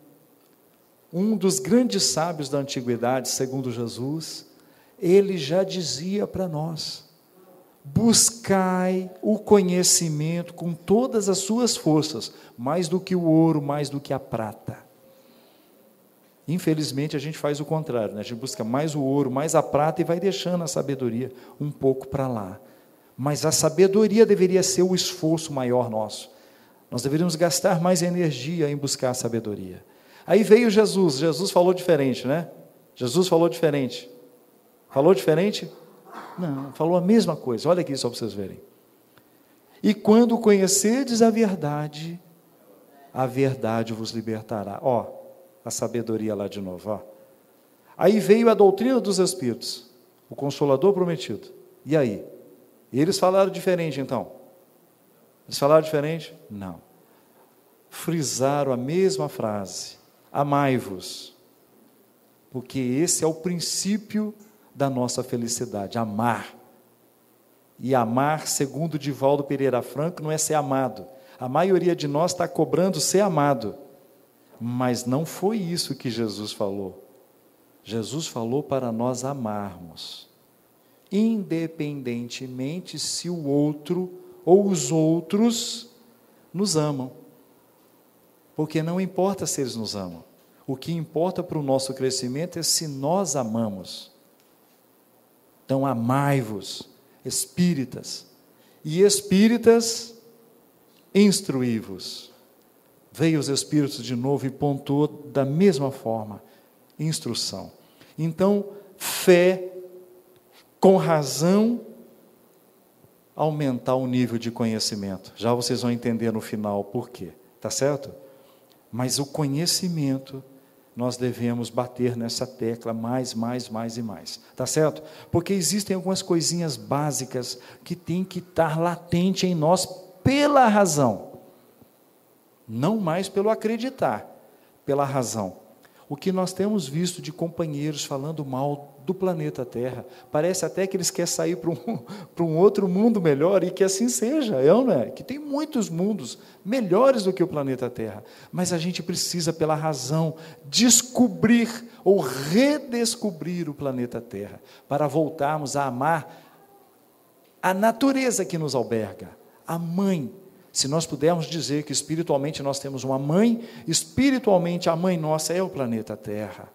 S1: um dos grandes sábios da antiguidade, segundo Jesus, ele já dizia para nós, buscai o conhecimento com todas as suas forças, mais do que o ouro, mais do que a prata. Infelizmente a gente faz o contrário, né? A gente busca mais o ouro, mais a prata e vai deixando a sabedoria um pouco para lá. Mas a sabedoria deveria ser o esforço maior nosso. Nós deveríamos gastar mais energia em buscar a sabedoria. Aí veio Jesus falou diferente, né? Jesus falou diferente. Falou diferente? Não, falou a mesma coisa. Olha aqui só para vocês verem. E quando conhecerdes a verdade vos libertará. Ó, a sabedoria lá de novo, ó. Aí veio a doutrina dos Espíritos, o Consolador prometido. E aí? Eles falaram diferente então? Eles falaram diferente? Não. Frisaram a mesma frase. Amai-vos. Porque esse é o princípio da nossa felicidade, amar. E amar, segundo Divaldo Pereira Franco, não é ser amado. A maioria de nós está cobrando ser amado. Mas não foi isso que Jesus falou. Jesus falou para nós amarmos, independentemente se o outro ou os outros nos amam. Porque não importa se eles nos amam. O que importa para o nosso crescimento é se nós amamos. Então, amai-vos, espíritas, e espíritas, instruí-vos. Veio os espíritos de novo e pontuou da mesma forma, instrução. Então, fé, com razão, aumentar o nível de conhecimento. Já vocês vão entender no final por quê, tá certo? Mas o conhecimento, nós devemos bater nessa tecla mais e mais, tá certo? Porque existem algumas coisinhas básicas que tem que estar latente em nós pela razão, não mais pelo acreditar, pela razão. O que nós temos visto de companheiros falando mal do planeta Terra, parece até que eles querem sair para um outro mundo melhor, e que assim seja, não é? Que tem muitos mundos melhores do que o planeta Terra, mas a gente precisa, pela razão, descobrir ou redescobrir o planeta Terra, para voltarmos a amar a natureza que nos alberga, a mãe. Se nós pudermos dizer que espiritualmente nós temos uma mãe, espiritualmente a mãe nossa é o planeta Terra.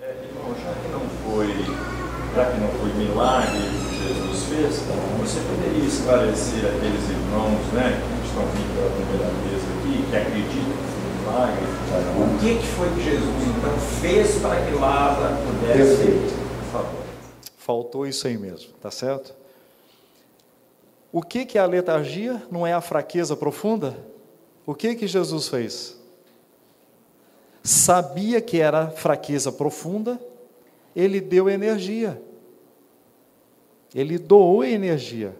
S3: Irmão, já que não foi milagre que Jesus fez, você poderia esclarecer aqueles irmãos, né, que estão vindo pela primeira vez aqui, que acreditam que foi milagre, o que foi que Jesus então fez para que Lázaro pudesse, por favor?
S1: Faltou isso aí mesmo, tá certo? O que é a letargia? Não é a fraqueza profunda? O que Jesus fez? Sabia que era fraqueza profunda, ele deu energia. Ele doou energia.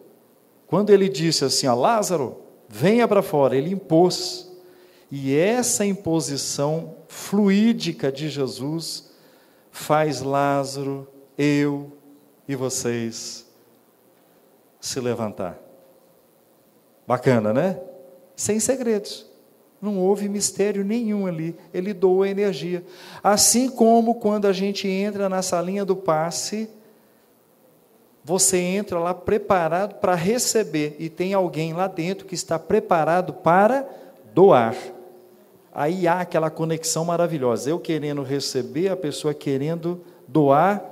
S1: Quando ele disse assim, ó, Lázaro, venha para fora, ele impôs. E essa imposição fluídica de Jesus faz Lázaro, eu e vocês se levantar. Bacana, né? Sem segredos. Não houve mistério nenhum ali. Ele doou energia. Assim como quando a gente entra na salinha do passe, você entra lá preparado para receber, e tem alguém lá dentro que está preparado para doar. Aí há aquela conexão maravilhosa. Eu querendo receber, a pessoa querendo doar,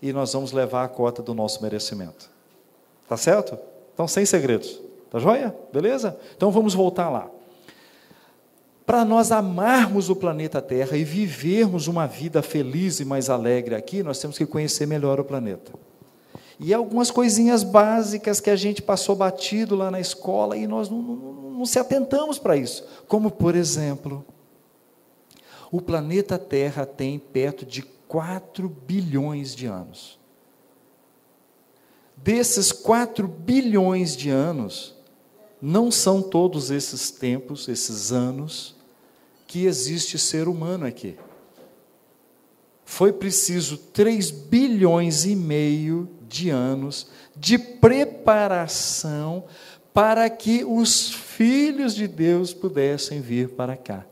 S1: e nós vamos levar a cota do nosso merecimento. Tá certo? Então, sem segredos. Tá joia? Beleza? Então, vamos voltar lá. Para nós amarmos o planeta Terra e vivermos uma vida feliz e mais alegre aqui, nós temos que conhecer melhor o planeta. E algumas coisinhas básicas que a gente passou batido lá na escola e nós não se atentamos para isso. Como, por exemplo, o planeta Terra tem perto de 4 bilhões de anos. Desses 4 bilhões de anos, não são todos esses tempos, esses anos, que existe ser humano aqui. Foi preciso 3 bilhões e meio de anos de preparação para que os filhos de Deus pudessem vir para cá,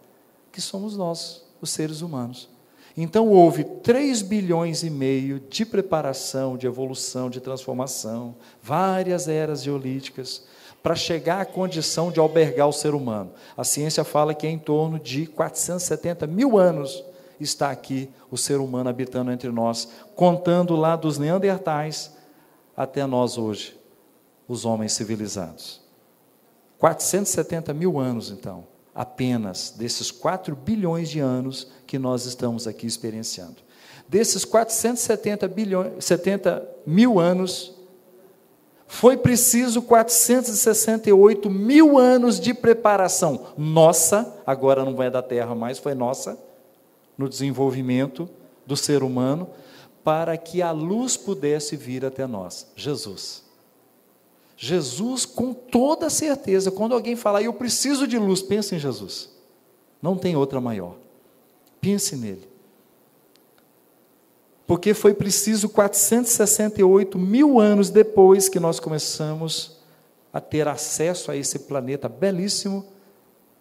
S1: que somos nós, os seres humanos. Então houve 3 bilhões e meio de preparação, de evolução, de transformação, várias eras geolíticas, para chegar à condição de albergar o ser humano. A ciência fala que é em torno de 470 mil anos está aqui o ser humano habitando entre nós, contando lá dos neandertais até nós hoje, os homens civilizados. 470 mil anos, então, apenas desses 4 bilhões de anos que nós estamos aqui experienciando. Desses 70 mil anos, foi preciso 468 mil anos de preparação nossa, agora não é da Terra mais, foi nossa, no desenvolvimento do ser humano, para que a luz pudesse vir até nós. Jesus, com toda certeza, quando alguém falar, eu preciso de luz, pense em Jesus. Não tem outra maior. Pense nele. Porque foi preciso 468 mil anos depois que nós começamos a ter acesso a esse planeta belíssimo,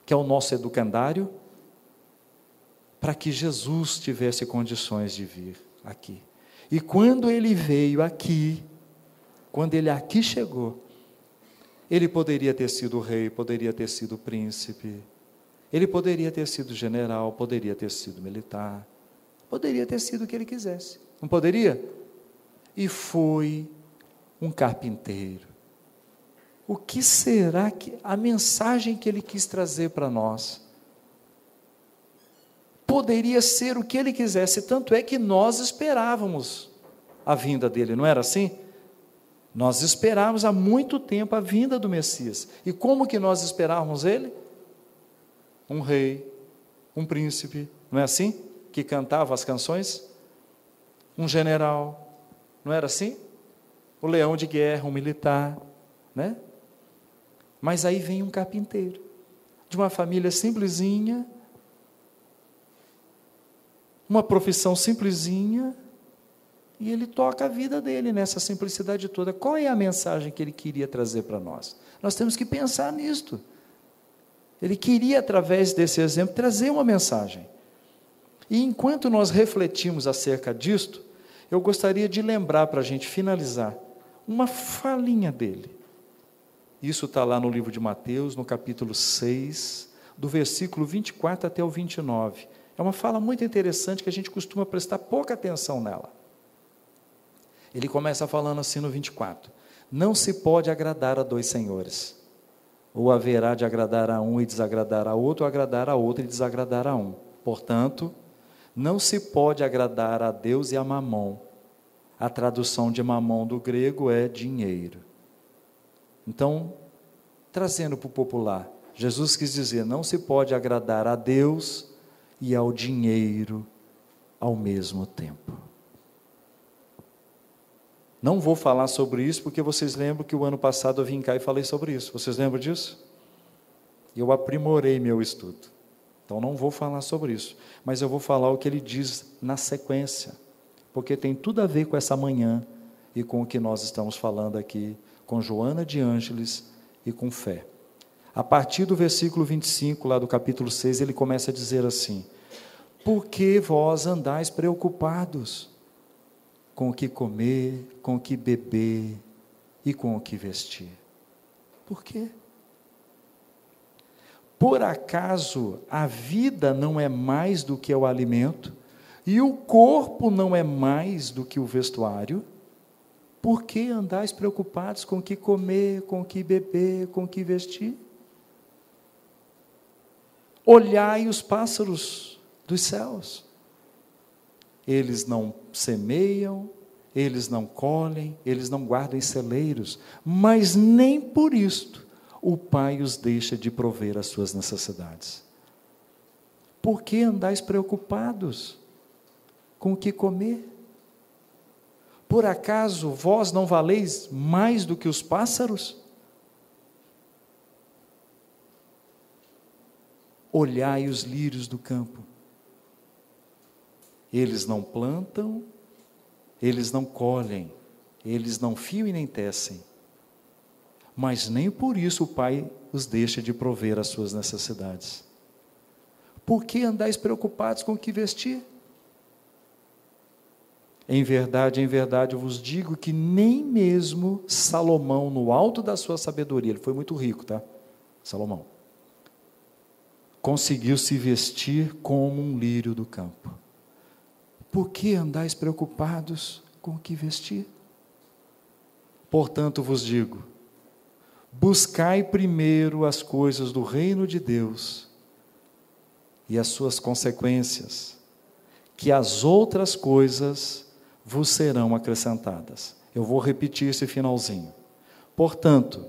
S1: que é o nosso educandário, para que Jesus tivesse condições de vir aqui. E quando ele veio aqui, quando ele aqui chegou, ele poderia ter sido rei, poderia ter sido príncipe, ele poderia ter sido general, poderia ter sido militar, poderia ter sido o que ele quisesse, não poderia? E foi um carpinteiro. O que será que, a mensagem que ele quis trazer para nós, poderia ser o que ele quisesse, tanto é que nós esperávamos a vinda dele, não era assim? Nós esperávamos há muito tempo a vinda do Messias. E como que nós esperávamos ele? Um rei, um príncipe, não é assim? Que cantava as canções? Um general, não era assim? O leão de guerra, um militar, né? Mas aí vem um carpinteiro, de uma família simplesinha, uma profissão simplesinha, e ele toca a vida dele nessa simplicidade toda. Qual é a mensagem que ele queria trazer para nós? Nós temos que pensar nisto. Ele queria, através desse exemplo, trazer uma mensagem. E enquanto nós refletimos acerca disto, eu gostaria de lembrar, para a gente finalizar, uma falinha dele. Isso está lá no livro de Mateus, no capítulo 6, do versículo 24 até o 29. É uma fala muito interessante que a gente costuma prestar pouca atenção nela. Ele começa falando assim no 24: não se pode agradar a dois senhores, ou haverá de agradar a um e desagradar a outro, ou agradar a outro e desagradar a um. Portanto, não se pode agradar a Deus e a Mamon. A tradução de Mamon do grego é dinheiro. Então, trazendo para o popular, Jesus quis dizer, não se pode agradar a Deus e ao dinheiro ao mesmo tempo. Não vou falar sobre isso, porque vocês lembram que o ano passado eu vim cá e falei sobre isso. Vocês lembram disso? Eu aprimorei meu estudo. Então não vou falar sobre isso. Mas eu vou falar o que ele diz na sequência. Porque tem tudo a ver com essa manhã e com o que nós estamos falando aqui, com Joana de Ângeles e com fé. A partir do versículo 25, lá do capítulo 6, ele começa a dizer assim: por que vós andais preocupados com o que comer, com o que beber e com o que vestir? Por quê? Por acaso a vida não é mais do que o alimento, e o corpo não é mais do que o vestuário? Por que andais preocupados com o que comer, com o que beber, com o que vestir? Olhai os pássaros dos céus. Eles não semeiam, eles não colhem, eles não guardam em celeiros, mas nem por isto o Pai os deixa de prover as suas necessidades. Por que andais preocupados com o que comer? Por acaso vós não valeis mais do que os pássaros? Olhai os lírios do campo. Eles não plantam, eles não colhem, eles não fiam e nem tecem, mas nem por isso o Pai os deixa de prover as suas necessidades. Por que andais preocupados com o que vestir? Em verdade, eu vos digo que nem mesmo Salomão, no alto da sua sabedoria, ele foi muito rico, tá? Salomão, conseguiu se vestir como um lírio do campo. Por que andais preocupados com o que vestir? Portanto vos digo, buscai primeiro as coisas do reino de Deus e as suas consequências, que as outras coisas vos serão acrescentadas. Eu vou repetir esse finalzinho. Portanto,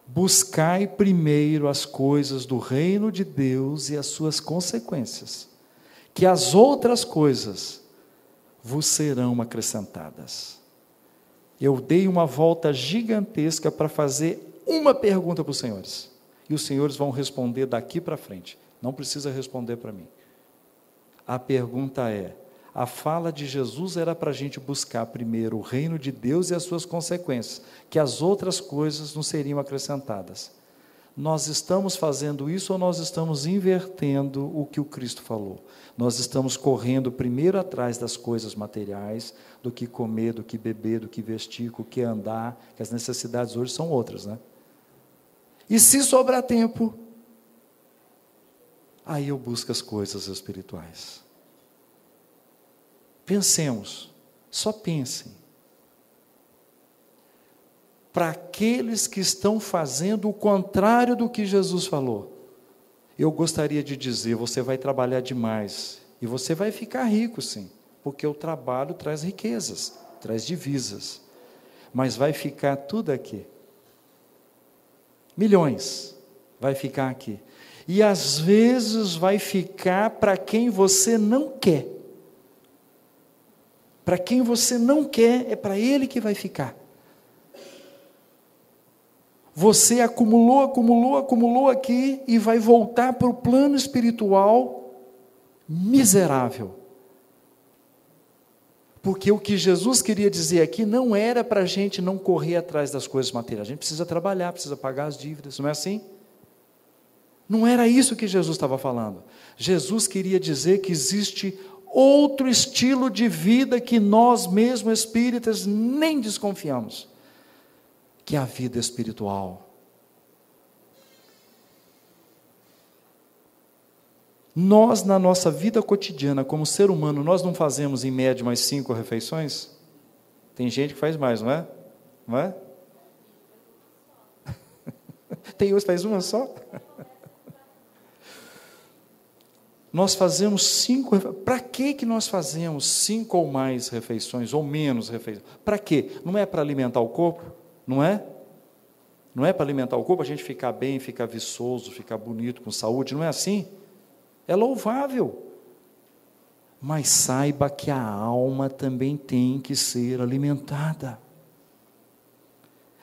S1: buscai primeiro as coisas do reino de Deus e as suas consequências, que as outras coisas vos serão acrescentadas. Eu dei uma volta gigantesca para fazer uma pergunta para os senhores, e os senhores vão responder daqui para frente, não precisa responder para mim. A pergunta é: a fala de Jesus era para a gente buscar primeiro o reino de Deus e as suas consequências, que as outras coisas não seriam acrescentadas. Nós estamos fazendo isso ou nós estamos invertendo o que o Cristo falou? Nós estamos correndo primeiro atrás das coisas materiais, do que comer, do que beber, do que vestir, do que andar, que as necessidades hoje são outras, né? E se sobrar tempo, aí eu busco as coisas espirituais. Pensemos, só pensem. Para aqueles que estão fazendo o contrário do que Jesus falou, eu gostaria de dizer: você vai trabalhar demais, e você vai ficar rico sim, porque o trabalho traz riquezas, traz divisas, mas vai ficar tudo aqui, milhões, vai ficar aqui, e às vezes vai ficar para quem você não quer. Para quem você não quer, é para ele que vai ficar. Você acumulou aqui e vai voltar para o plano espiritual miserável. Porque o que Jesus queria dizer aqui não era para a gente não correr atrás das coisas materiais. A gente precisa trabalhar, precisa pagar as dívidas, não é assim? Não era isso que Jesus estava falando. Jesus queria dizer que existe outro estilo de vida que nós mesmos espíritas nem desconfiamos, que é a vida espiritual. Nós, na nossa vida cotidiana, como ser humano, nós não fazemos em média mais 5 refeições? Tem gente que faz mais, não é? Não é? Tem uns que faz uma só? Nós fazemos 5 refeições. Para que nós fazemos 5 ou mais refeições, ou menos refeições? Para quê? Não é para alimentar o corpo? Não é? Não é para alimentar o corpo, a gente ficar bem, ficar viçoso, ficar bonito, com saúde, não é assim? É louvável. Mas saiba que a alma também tem que ser alimentada.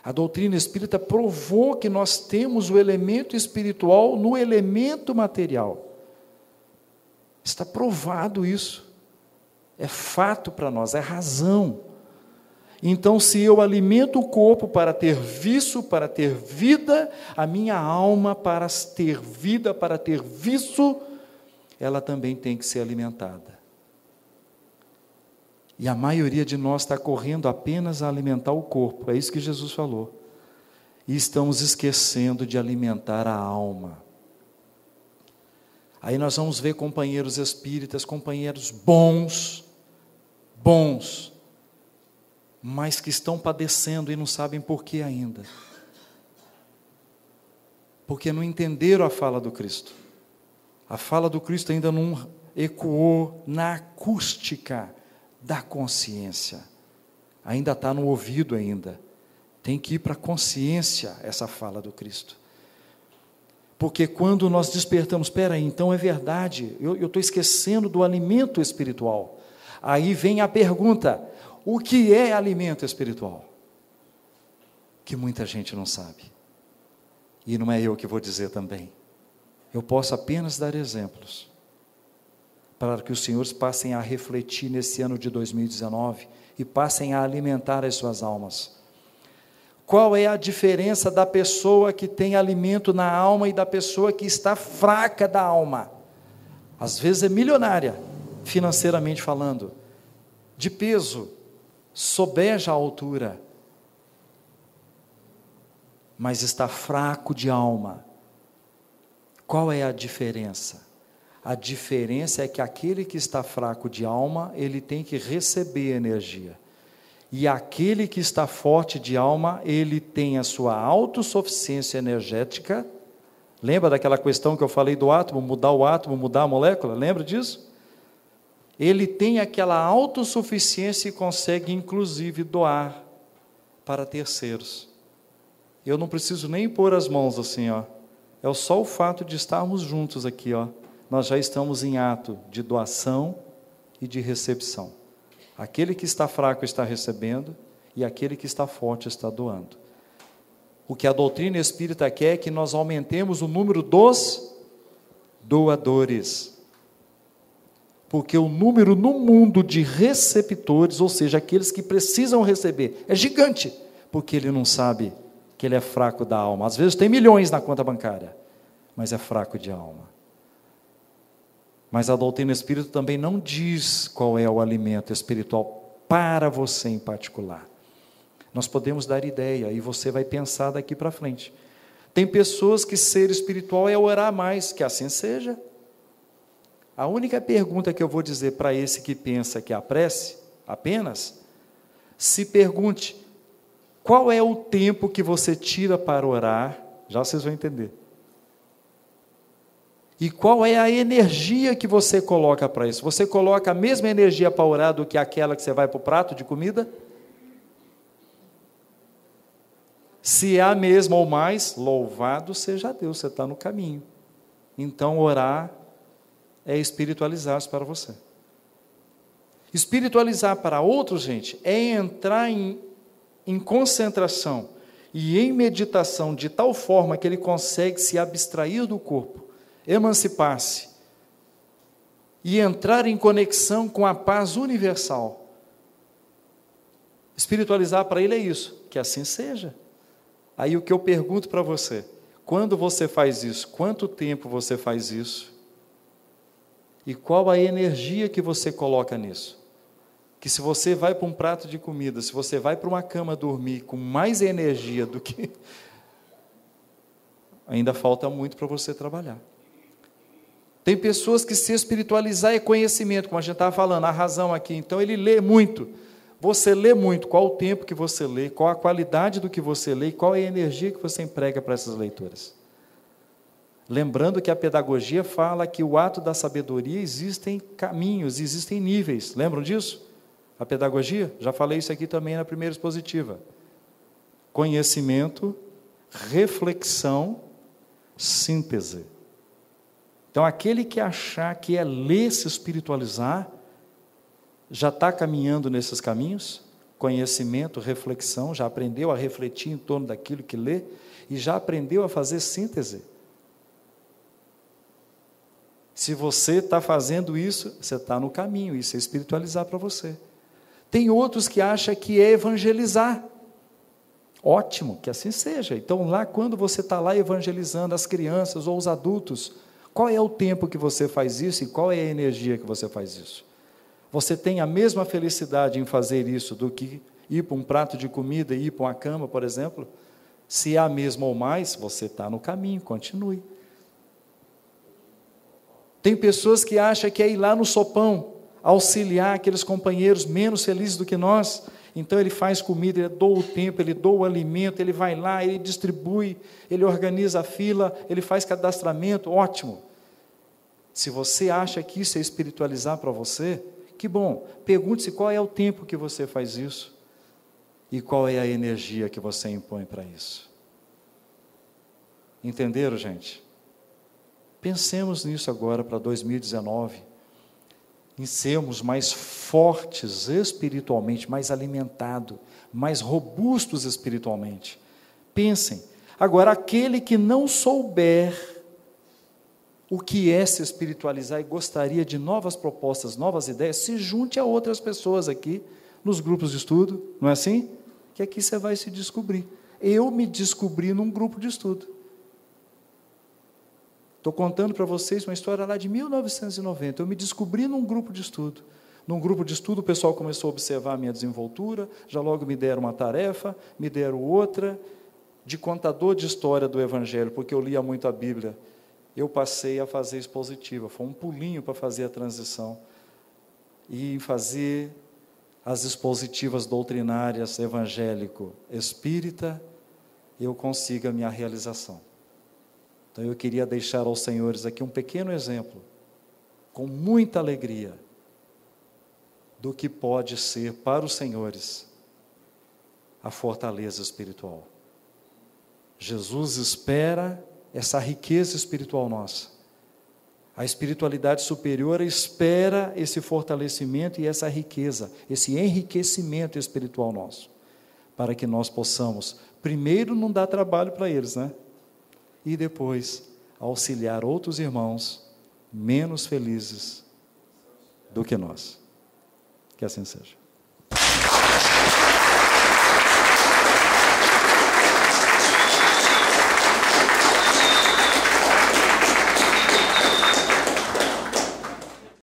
S1: A doutrina espírita provou que nós temos o elemento espiritual no elemento material. Está provado isso. É fato para nós, é razão. Então, se eu alimento o corpo para ter vício, para ter vida, a minha alma para ter vida, para ter vício, ela também tem que ser alimentada. E a maioria de nós está correndo apenas a alimentar o corpo, é isso que Jesus falou. E estamos esquecendo de alimentar a alma. Aí nós vamos ver companheiros espíritas, companheiros bons, mas que estão padecendo e não sabem por que ainda. Porque não entenderam a fala do Cristo. A fala do Cristo ainda não ecoou na acústica da consciência. Ainda está no ouvido ainda. Tem que ir para a consciência essa fala do Cristo. Porque quando nós despertamos, espera aí, então é verdade, eu estou esquecendo do alimento espiritual. Aí vem a pergunta: o que é alimento espiritual? Que muita gente não sabe. E não é eu que vou dizer também. Eu posso apenas dar exemplos, para que os senhores passem a refletir nesse ano de 2019, e passem a alimentar as suas almas. Qual é a diferença da pessoa que tem alimento na alma e da pessoa que está fraca da alma? Às vezes é milionária, financeiramente falando, de peso, sobeja a altura, mas está fraco de alma. Qual é a diferença? A diferença é que aquele que está fraco de alma, ele tem que receber energia. E aquele que está forte de alma, ele tem a sua autossuficiência energética. Lembra daquela questão que eu falei do átomo, mudar o átomo, mudar a molécula? Lembra disso? ele tem aquela autossuficiência e consegue, inclusive, doar para terceiros. Eu não preciso nem pôr as mãos assim, ó. É só o fato de estarmos juntos aqui, ó. Nós já estamos em ato de doação e de recepção. Aquele que está fraco está recebendo e aquele que está forte está doando. O que a doutrina espírita quer é que nós aumentemos o número dos doadores. Porque o número no mundo de receptores, ou seja, aqueles que precisam receber, é gigante, porque ele não sabe que ele é fraco da alma. Às vezes tem milhões na conta bancária, mas é fraco de alma. Mas a doutrina espírita também não diz qual é o alimento espiritual para você em particular. Nós podemos dar ideia e você vai pensar daqui para frente. Tem pessoas que ser espiritual é orar mais, que assim seja. A única pergunta que eu vou dizer para esse que pensa que é a prece, apenas, se pergunte, qual é o tempo que você tira para orar? Já vocês vão entender. E qual é a energia que você coloca para isso? Você coloca a mesma energia para orar do que aquela que você vai para o prato de comida? Se é a mesma ou mais, louvado seja Deus, você está no caminho. Então orar é espiritualizar-se para você. Espiritualizar para outros, gente, é entrar em concentração e em meditação de tal forma que ele consegue se abstrair do corpo, emancipar-se e entrar em conexão com a paz universal. Espiritualizar para ele é isso, que assim seja. Aí o que eu pergunto para você, quando você faz isso, quanto tempo você faz isso? E qual a energia que você coloca nisso? Que se você vai para um prato de comida, se você vai para uma cama dormir com mais energia do que... ainda falta muito para você trabalhar. Tem pessoas que se espiritualizar é conhecimento, como a gente estava falando, a razão aqui. Então ele lê muito. Você lê muito, qual o tempo que você lê, qual a qualidade do que você lê, qual é a energia que você emprega para essas leituras. Lembrando que a pedagogia fala que o ato da sabedoria existem caminhos, existem níveis. Lembram disso? A pedagogia? Já falei isso aqui também na primeira expositiva. Conhecimento, reflexão, síntese. Então, aquele que achar que é ler, se espiritualizar, já está caminhando nesses caminhos, conhecimento, reflexão, já aprendeu a refletir em torno daquilo que lê, e já aprendeu a fazer síntese. Se você está fazendo isso, você está no caminho, isso é espiritualizar para você. Tem outros que acham que é evangelizar. Ótimo, que assim seja. Então, lá quando você está lá evangelizando as crianças ou os adultos, qual é o tempo que você faz isso e qual é a energia que você faz isso? Você tem a mesma felicidade em fazer isso do que ir para um prato de comida e ir para uma cama, por exemplo? Se é a mesma ou mais, você está no caminho, continue. Tem pessoas que acham que é ir lá no sopão, auxiliar aqueles companheiros menos felizes do que nós. Então ele faz comida, ele doa o tempo, ele doa o alimento, ele vai lá, ele distribui, ele organiza a fila, ele faz cadastramento, ótimo. Se você acha que isso é espiritualizar para você, que bom, pergunte-se qual é o tempo que você faz isso e qual é a energia que você impõe para isso. Entenderam, gente? Pensemos nisso agora para 2019, em sermos mais fortes espiritualmente, mais alimentados, mais robustos espiritualmente. Pensem, agora aquele que não souber o que é se espiritualizar e gostaria de novas propostas, novas ideias, se junte a outras pessoas aqui, nos grupos de estudo, não é assim? Que aqui você vai se descobrir. Eu me descobri num grupo de estudo. Estou contando para vocês uma história lá de 1990, eu me descobri num grupo de estudo. Num grupo de estudo o pessoal começou a observar a minha desenvoltura, já logo me deram uma tarefa, me deram outra, de contador de história do Evangelho, porque eu lia muito a Bíblia. Eu passei a fazer expositiva, foi um pulinho para fazer a transição, e em fazer as expositivas doutrinárias evangélico-espírita, eu consigo a minha realização. Então eu queria deixar aos senhores aqui um pequeno exemplo, com muita alegria, do que pode ser para os senhores a fortaleza espiritual. Jesus espera essa riqueza espiritual nossa. A espiritualidade superior espera esse fortalecimento e essa riqueza, esse enriquecimento espiritual nosso, para que nós possamos, primeiro, não dar trabalho para eles, né? E depois, auxiliar outros irmãos menos felizes do que nós. Que assim seja.